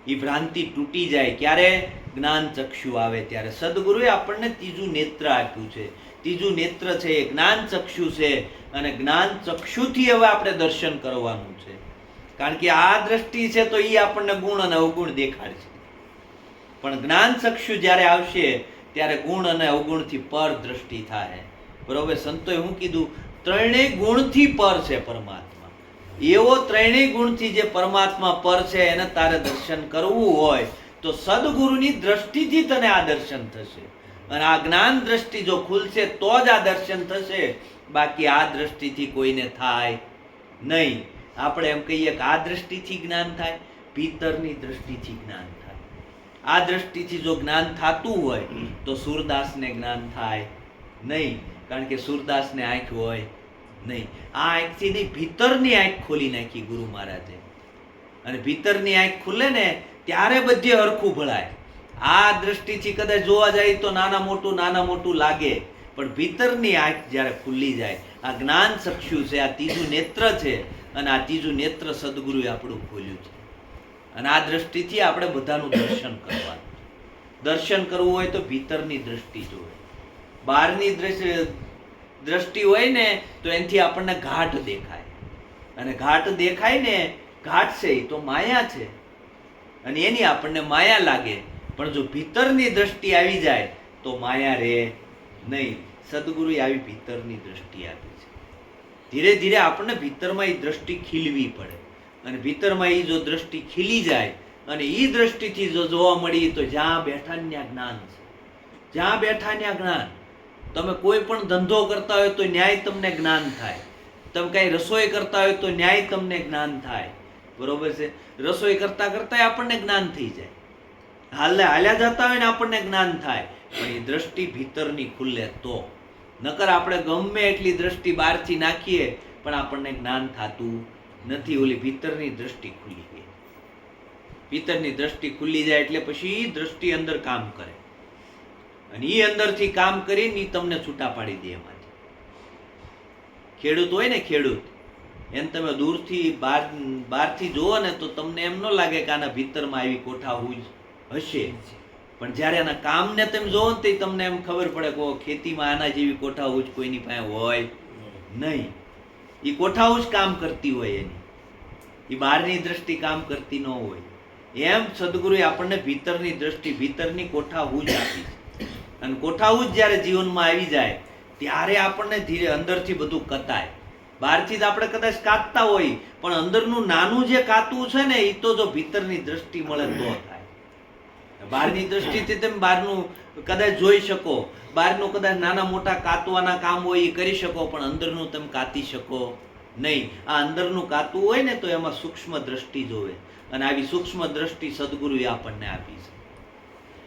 એ ભ્રાંતિ તૂટી જાય ક્યારે? જ્ઞાન ચક્ષુ આવે ત્યારે. સદગુરુએ આપણને ત્રીજું નેત્ર આપ્યું છે. ત્રીજું નેત્ર છે એ જ્ઞાન ચક્ષુ છે, અને જ્ઞાન ચક્ષુથી હવે આપણે દર્શન કરવાનું છે. કારણ કે આ દ્રષ્ટિ છે તો એ આપણને ગુણ અને અવગુણ દેખાડશે. પણ જ્ઞાન ચક્ષુ જ્યારે આવશે ત્યારે ગુણ અને અવગુણથી પર દ્રષ્ટિ થાય. બરોબર. સંતોએ શું કીધું? ત્રણેય ગુણથી પર છે પરમાત્મા. એવો ત્રણેય ગુણથી જે પરમાત્મા પર છે એને તારે દર્શન કરવું હોય તો સદગુરુની દ્રષ્ટિથી તને આ દર્શન થશે. અને આ જ્ઞાન દ્રષ્ટિ જો ખુલશે તો જ આ દર્શન થશે. બાકી આ દ્રષ્ટિથી કોઈને થાય નહીં. આપણે એમ કહીએ કે આ દ્રષ્ટિથી જ્ઞાન થાય, ભીતરની દ્રષ્ટિથી જ્ઞાન થાય. આ દ્રષ્ટિથી જો જ્ઞાન થતું હોય તો સુરદાસને જ્ઞાન થાય નહીં. કારણ કે સુરદાસને આંખ હોય નહીં. આ આંખથી નહીં, ભીતરની આંખ ખોલી નાખી ગુરુ મહારાજે. અને ભીતરની આંખ ખુલે ને ત્યારે બધે હરખું ભળાય. આ દ્રષ્ટિથી કદાચ જોવા જાય તો નાના મોટું લાગે, પણ ભીતરની આંખ જ્યારે ખુલ્લી જાય, આ જ્ઞાન ચક્ષુ છે, આ ત્રીજું નેત્ર છે. અને આ ત્રીજું નેત્ર સદગુરુએ આપણું ખોલ્યું છે. અને આ દ્રષ્ટિથી આપણે બધાનું દર્શન કરવાનું. દર્શન કરવું હોય તો ભીતરની દ્રષ્ટિ જોવે. બહારની દ્રષ્ટિ હોય ને તો એનાથી આપણને ઘાટ દેખાય. અને ઘાટ દેખાય ને, ઘાટ છે તો માયા છે, અને એની આપણને માયા લાગે. પણ જો ભીતરની દ્રષ્ટિ આવી જાય તો માયા રહે નહીં. સદગુરુએ આવી ભીતરની દ્રષ્ટિ આપી છે. ધીરે ધીરે આપણને ભીતરમાં એ દ્રષ્ટિ ખીલવી પડે. અને ભીતરમાં એ જો દ્રષ્ટિ ખીલી જાય અને એ દ્રષ્ટિથી જો જોવા મળી તો જ્યાં બેઠા ત્યાં જ્ઞાન છે. જ્યાં બેઠા ત્યાં જ્ઞાન. તમે કોઈ પણ ધંધો કરતા હોય તો ન્યાય તમને જ્ઞાન થાય. તમે કઈ રસોઈ કરતા હોય તો ન્યાય તમને જ્ઞાન થાય. બરોબર છે. રસોઈ કરતા કરતા આપણને જ્ઞાન થઈ જાય. હાલ્યા જતા હોય ને આપણને જ્ઞાન થાય. પણ એ દ્રષ્ટિ ભીતરની ખુલે તો. નકર આપણે ગમે એટલી દ્રષ્ટિ બહારથી નાખીએ પણ આપણને જ્ઞાન થતું નથી. ઓલી ભીતરની દ્રષ્ટિ ખુલી ગઈ. ભીતરની દ્રષ્ટિ ખુલી જાય એટલે પછી દ્રષ્ટિ અંદર કામ કરે, અને એ અંદરથી કામ કરીને તમને છૂટા પાડી દે. એમાંથી ખેડૂત હોય ને, ખેડૂત એને તમે દૂરથી બહારથી જુઓ ને તો તમને એમ ન લાગે કે આના ભીતરમાં આવી કોઠાહૂજ હશે. પણ જ્યારે એના કામને તમે જોવો ને તો તમને એમ ખબર પડે કે ખેતીમાં આના જેવી કોઠાહૂજ કોઈની પાસે હોય નહીં. એ કોઠાહૂજ કામ કરતી હોય એની, એ બહારની દ્રષ્ટિ કામ કરતી ન હોય. એમ સદગુરુએ આપણને ભીતરની દ્રષ્ટિ, ભીતરની કોઠાહૂજ આપી છે. અને કોઠાહૂજ જ્યારે જીવનમાં આવી જાય ત્યારે આપણને ધીરે અંદરથી બધું કતાય. બહારથી જ આપણે કદાચ કાતતા હોય પણ અંદરનું નાનું જે કાતું છે ને એ તો જો ભીતરની દ્રષ્ટિ મળે તો થાય. બહારની દ્રષ્ટિથી તમે બહારનું કદાચ જોઈ શકો, બહારનું કદાચ નાના મોટા કાતવાના કામ હોય એ કરી શકો, પણ અંદરનું તમે કાતી શકો નહીં. આ અંદરનું કાતું હોય ને તો એમાં સૂક્ષ્મ દ્રષ્ટિ જોવે, અને આવી સૂક્ષ્મ દ્રષ્ટિ સદગુરુએ આપણને આપી છે.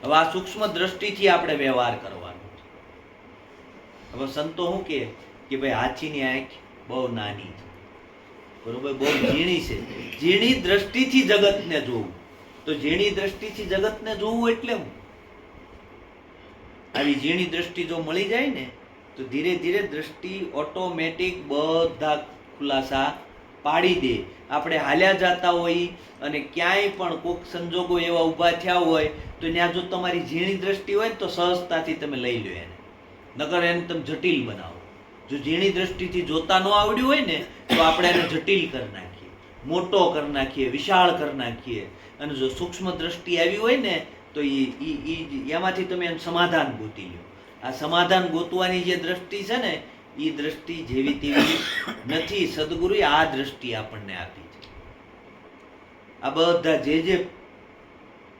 હવે આ સૂક્ષ્મ દ્રષ્ટિથી આપણે વ્યવહાર કરવાનો છે. હવે સંતો શું કે ભાઈ હાથીની આંખ બહુ નાની છે, બરોબર, બહુ ઝીણી છે. ઝીણી દ્રષ્ટિથી જગતને જોવું, તો ઝીણી દ્રષ્ટિથી જગતને જોવું એટલે હું આવી ઝીણી દ્રષ્ટિ જો મળી જાય ને તો ધીરે ધીરે દ્રષ્ટિ ઓટોમેટિક બધા ખુલાસા પાડી દે. આપણે હાલ્યા જતા હોય અને ક્યાંય પણ કોઈક સંજોગો એવા ઊભા થયા હોય તો ત્યાં જો તમારી ઝીણી દ્રષ્ટિ હોય તો સહજતાથી તમે લઈ લો એને, નકર એને તમે જટિલ બનાવો. જો ઝીણી દ્રષ્ટિથી જોતા ન આવડ્યું હોય ને તો આપણે એને જટિલ કરી નાખીએ, મોટો કરી નાખીએ, વિશાળ કરી નાખીએ. અને જો સૂક્ષ્મ દ્રષ્ટિ આવી હોય ને તો એમાંથી તમે એનું સમાધાન ગોતી લો. આ સમાધાન ગોતવાની જે દ્રષ્ટિ છે ને એ દ્રષ્ટિ જેવી તેવી નથી. સદગુરુએ આ દ્રષ્ટિ આપણને આપી છે. આ બધા જે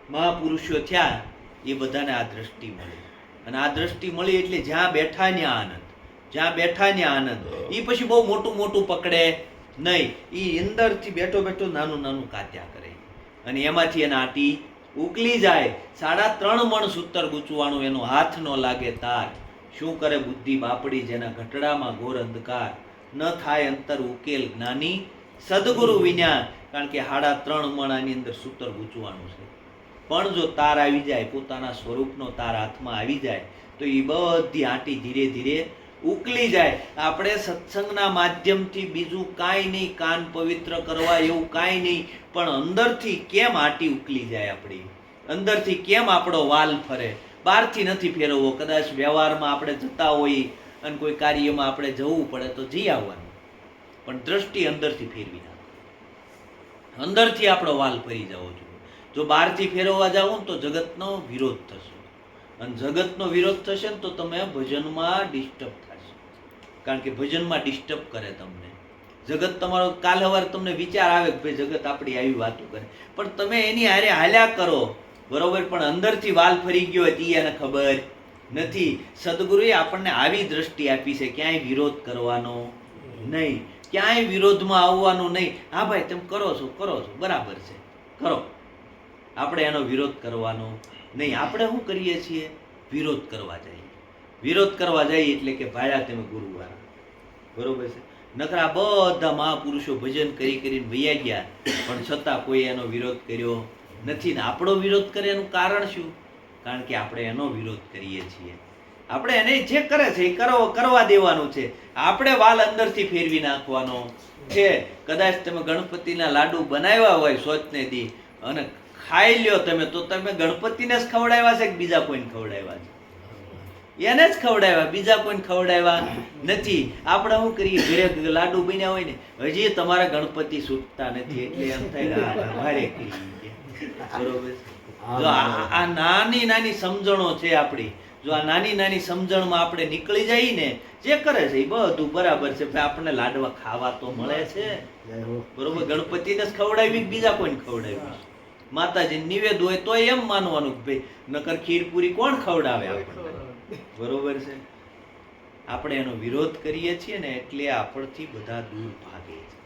મહાપુરુષો થયા એ બધાને આ દ્રષ્ટિ મળી, અને આ દ્રષ્ટિ મળી એટલે જ્યાં બેઠા ત્યાં આનંદ, જ્યાં બેઠા ત્યાં આનંદ. એ પછી બહુ મોટું મોટું પકડે નહીં, એ અંદરથી બેઠો બેઠો નાનું નાનું કાત્યા કરે, અને એમાંથી એના આટી ઉકલી જાય. 3.5 મણ સૂતર ગૂંચવાણું એનો હાથ ન લાગે તાર, શું કરે બુદ્ધિ બાપડી જેના ઘટડામાં ઘોર અંધકાર. ન થાય અંતર ઉકેલ જ્ઞાની સદગુરુ વિના, કારણ કે 3.5 મણ આની અંદર સૂતર ગૂંચવાનું છે. પણ જો તાર આવી જાય, પોતાના સ્વરૂપનો તાર હાથમાં આવી જાય તો એ બધી આંટી ધીરે ધીરે ઉકલી જાય. આપણે સત્સંગના માધ્યમથી બીજું કાંઈ નહીં, કાન પવિત્ર કરવા એવું કાંઈ નહીં, પણ અંદરથી કેમ આંટી ઉકલી જાય આપણી, અંદરથી કેમ આપણો વાલ ફરે. બહારથી નથી ફેરવવો. કદાચ વ્યવહારમાં આપણે જતા હોઈએ અને કોઈ કાર્યમાં આપણે જવું પડે તો જઈ આવવાનું, પણ દ્રષ્ટિ અંદરથી ફેરવી નાખો, અંદરથી આપણો વાલ ફરી જવો જોઈએ. જો બહારથી ફેરવવા જાવ ને તો જગતનો વિરોધ થશે, અને જગતનો વિરોધ થશે ને તો તમે ભજનમાં ડિસ્ટર્બ થશે, કારણ કે ભજનમાં ડિસ્ટર્બ કરે તમને જગત. તમારો કાલ સવારે તમને વિચાર આવે કે ભાઈ જગત આપણી આવી વાતો કરે, પણ તમે એની હારે હાલ્યા કરો, બરોબર, પણ અંદરથી વાલ ફરી ગયો હતી એને ખબર નથી. સદગુરુએ આપણને આવી દ્રષ્ટિ આપી છે, ક્યાંય વિરોધ કરવાનો નહીં, ક્યાંય વિરોધમાં આવવાનું નહીં. હા ભાઈ તમે કરો છો બરાબર છે, કરો, આપણે એનો વિરોધ કરવાનો નહીં. આપણે શું કરીએ છીએ? વિરોધ કરવા જઈએ. વિરોધ કરવા જઈએ એટલે કે ભાયા તમે ગુરુવાળા, બરોબર છે. નકરા બધા મહાપુરુષો ભજન કરી કરીને વૈયા ગયા, પણ છતાં કોઈ એનો વિરોધ કર્યો નથી. ને આપણો વિરોધ કરે એનું કારણ શું? કારણ કે આપણે એનો વિરોધ કરીએ છીએ. આપણે એને જે કરે છે એ કરવા દેવાનું છે. આપણે વાલ અંદરથી ફેરવી નાખવાનો છે. કદાચ તમે ગણપતિના લાડુ બનાવ્યા હોય સોચને દી અને ખાઈ લ્યો તમે, તો તમે ગણપતિને જ ખવડાવ્યા છે કે બીજા કોઈને ખવડાવ્યા છે? એને જ ખવડાવ્યા, બીજા કોઈને ખવડાવ્યા નથી. આપણે શું કરીએ, ઘરે લાડુ બન્યા હોય ને, હજી તમારા ગણપતિ છૂટતા નથી, એટલે એમ થાય ભારે કરી ગયા, બરોબર. જો આ નાની નાની સમજણો છે આપણી, જો આ નાની નાની સમજણમાં આપણે નીકળી જઈએ ને, જે કરે છે એ બધું બરાબર છે. આપણને લાડવા ખાવા તો મળે છે, બરોબર. ગણપતિને જ ખવડાવી બીજા કોઈને ખવડાવી? માતાજી નિવેદ હોય તો એમ માનવાનું કે ભાઈ નકર ખીરપુરી કોણ ખવડાવે આપણને, બરોબર છે. આપણે એનો વિરોધ કરીએ છીએ ને એટલે આપણથી બધા દૂર ભાગે છે.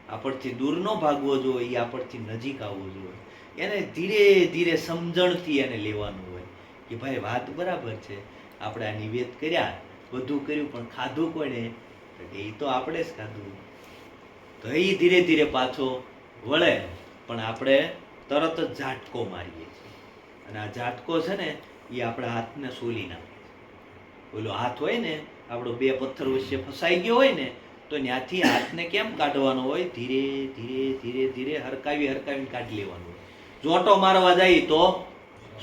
આપણથી દૂર ન ભાગવો જોઈએ, આપણથી નજીક આવવો જોઈએ. એને ધીરે ધીરે સમજણથી એને લેવાનું હોય કે ભાઈ વાત બરાબર છે, આપણે આ નિવેદ કર્યા, બધું કર્યું, પણ ખાધું કોને? એ તો આપણે જ ખાધું. તો એ ધીરે ધીરે પાછો વળે, પણ આપણે તરત જ ઝાટકો મારીએ છીએ, અને આ ઝાટકો છે ને એ આપણા હાથને સોલી નાખે છે. ઓલો હાથ હોય ને આપણો 2 પથ્થર વચ્ચે ફસાઈ ગયો હોય ને, તો ત્યાંથી હાથને કેમ કાઢવાનો હોય? ધીરે ધીરે ધીરે ધીરે હરકાવીને કાઢી લેવાનું હોય. જોટો મારવા જાય તો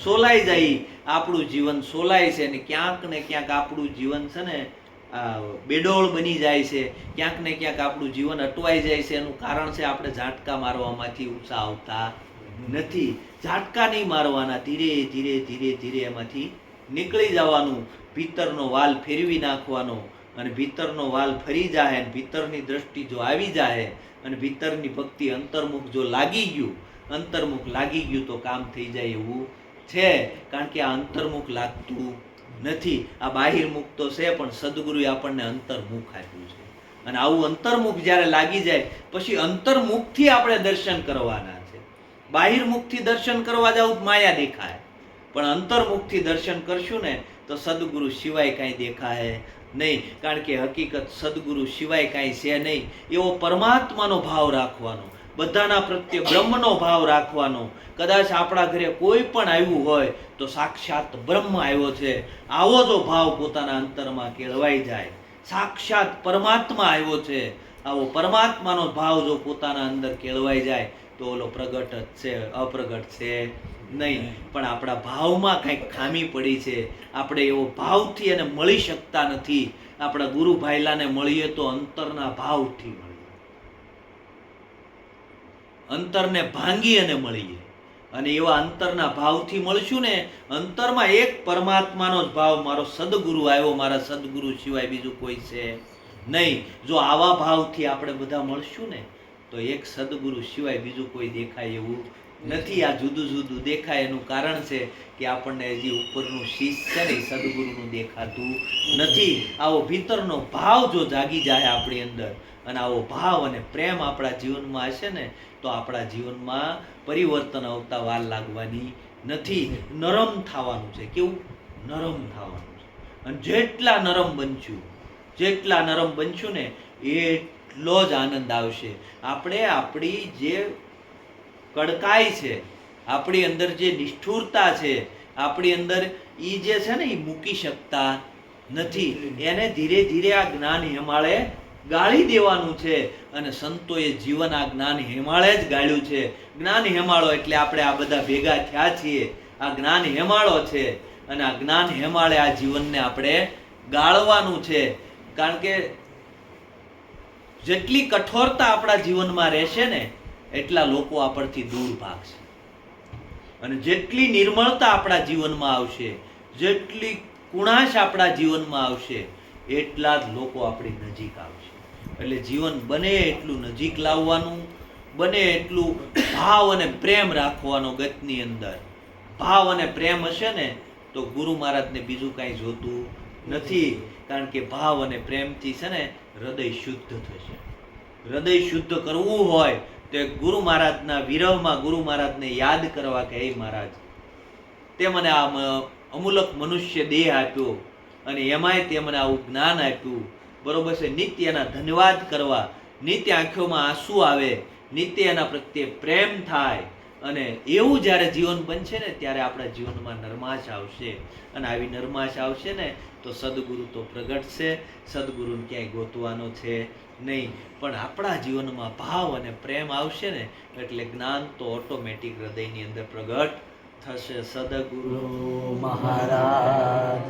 સોલાઈ જાય. આપણું જીવન સોલાય છે, ને ક્યાંક આપણું જીવન છે ને બેડોળ બની જાય છે, ક્યાંક ને ક્યાંક આપણું જીવન અટવાઈ જાય છે. એનું કારણ છે આપણે ઝાટકા મારવામાંથી ઊંચા આવતા નથી. ઝાટકા નહીં મારવાના, ધીરે ધીરે ધીરે ધીરે એમાંથી નીકળી જવાનું. ભીતરનો વાલ ફેરવી નાખવાનો, અને ભીતરનો વાલ ફરી જાય, અને ભીતરની દ્રષ્ટિ જો આવી જાય, અને ભીતરની ભક્તિ અંતર્મુખ જો લાગી ગયું, અંતર્મુખ લાગી ગયું તો કામ થઈ જાય એવું છે. કારણ કે આ અંતર્મુખ લાગતું નથી. આ બાહિર્મુખ તો છે, પણ સદગુરુએ આપણને અંતર્મુખ આપ્યું છે. અને આવું અંતર્મુખ જ્યારે લાગી જાય પછી અંતર્મુખથી આપણે દર્શન કરવાના છે. બાહિર્મુખથી દર્શન કરવા જાવ માયા દેખાય, પણ અંતર્મુખથી દર્શન કરશું ને તો સદગુરુ સિવાય કાંઈ દેખાય નહીં. કારણ કે હકીકત સદગુરુ સિવાય કાંઈ છે નહીં. એવો પરમાત્માનો ભાવ રાખવાનો, બધાના પ્રત્યે બ્રહ્મનો ભાવ રાખવાનો. કદાચ આપણા ઘરે કોઈ પણ આવ્યું હોય તો સાક્ષાત બ્રહ્મ આવ્યો છે, આવો જો ભાવ પોતાના અંતરમાં કેળવાઈ જાય. સાક્ષાત પરમાત્મા આવ્યો છે, આવો પરમાત્માનો ભાવ જો પોતાના અંદર કેળવાઈ જાય તો ઓલો પ્રગટ જ છે, અપ્રગટ છે નહીં. પણ આપણા ભાવમાં કંઈક ખામી પડી છે. આપણે એવો ભાવથી એને મળી શકતા નથી. આપણા ગુરુ ભાઈલાને મળીએ તો અંતરના ભાવથી મળીએ, અંતરને ભાંગી અને મળીએ. અને એવા અંતરના ભાવથી મળશું ને, અંતરમાં એક પરમાત્માનો જ ભાવ, મારો સદગુરુ આવ્યો, મારા સદગુરુ સિવાય બીજું કોઈ છે નહીં. જો આવા ભાવથી આપણે બધા મળશું ને તો એક સદગુરુ સિવાય બીજું કોઈ દેખાય એવું નથી. આ જુદું જુદું દેખાય એનું કારણ છે કે આપણને હજી ઉપરનું શીશ છે ને સદગુરુનું દેખાતું નથી. આવો ભીતરનો ભાવ જો જાગી જાય આપણી અંદર, અને આવો ભાવ અને પ્રેમ આપણા જીવનમાં હશે ને તો આપણા જીવનમાં પરિવર્તન આવતા વાર લાગવાની નથી. નરમ થવાનું છે. કેવું નરમ થવાનું છે. અને જેટલા નરમ બનશું ને એટલો જ આનંદ આવશે. આપણે આપણી જે કડકાઈ છે, આપણી અંદર જે નિષ્ઠુરતા છે, આપણી અંદર એ જે છે ને એ મૂકી શકતા નથી. એને ધીરે ધીરે આ જ્ઞાન હેમાળે ગાળી દેવાનું છે. અને સંતોએ જીવન આ જ્ઞાન હેમાળે જ ગાળ્યું છે. જ્ઞાન હેમાળો એટલે આપણે આ બધા ભેગા થયા છીએ, આ જ્ઞાન હેમાળો છે. અને આ જ્ઞાન હેમાળે આ જીવનને આપણે ગાળવાનું છે. કારણ કે જેટલી કઠોરતા આપણા જીવનમાં રહેશે ને એટલા લોકો આપણથી દૂર ભાગશે. અને જેટલી નિર્મળતા આપણા જીવનમાં આવશે, જેટલી કુણાશ આપણા જીવનમાં આવશે, એટલા જ લોકો આપણી નજીક આવશે. એટલે જીવન બને એટલું નજીક લાવવાનું, બને એટલું ભાવ અને પ્રેમ રાખવાનો. ગતની અંદર ભાવ અને પ્રેમ હશે ને તો ગુરુ મહારાજને બીજું કાંઈ જોતું નથી. કારણ કે ભાવ અને પ્રેમથી છે ને હૃદય શુદ્ધ થશે. હૃદય શુદ્ધ કરવું હોય તો ગુરુ મહારાજના વિરહમાં ગુરુ મહારાજને યાદ કરવા કે હે મહારાજ, તે મને આ અમૂલક મનુષ્ય દેહ આપ્યો અને એમાંય તે મને આવું જ્ઞાન આપ્યું, બરોબર છે. નિત્ય એના ધન્યવાદ કરવા, નિત્ય આંખોમાં આંસુ આવે, નિત્ય એના પ્રત્યે પ્રેમ થાય. અને એવું જ્યારે જીવન બનશે ને ત્યારે આપણા જીવનમાં નરમાશ આવશે. અને આવી નરમાશ આવશે ને તો સદગુરુ તો પ્રગટ છે, સદગુરુને ક્યાંય ગોતવાનો છે નહીં. પણ આપણા જીવનમાં ભાવ અને પ્રેમ આવશે ને એટલે જ્ઞાન તો ઓટોમેટિક હૃદયની અંદર પ્રગટ થશે. સદગુરુ મહારાજ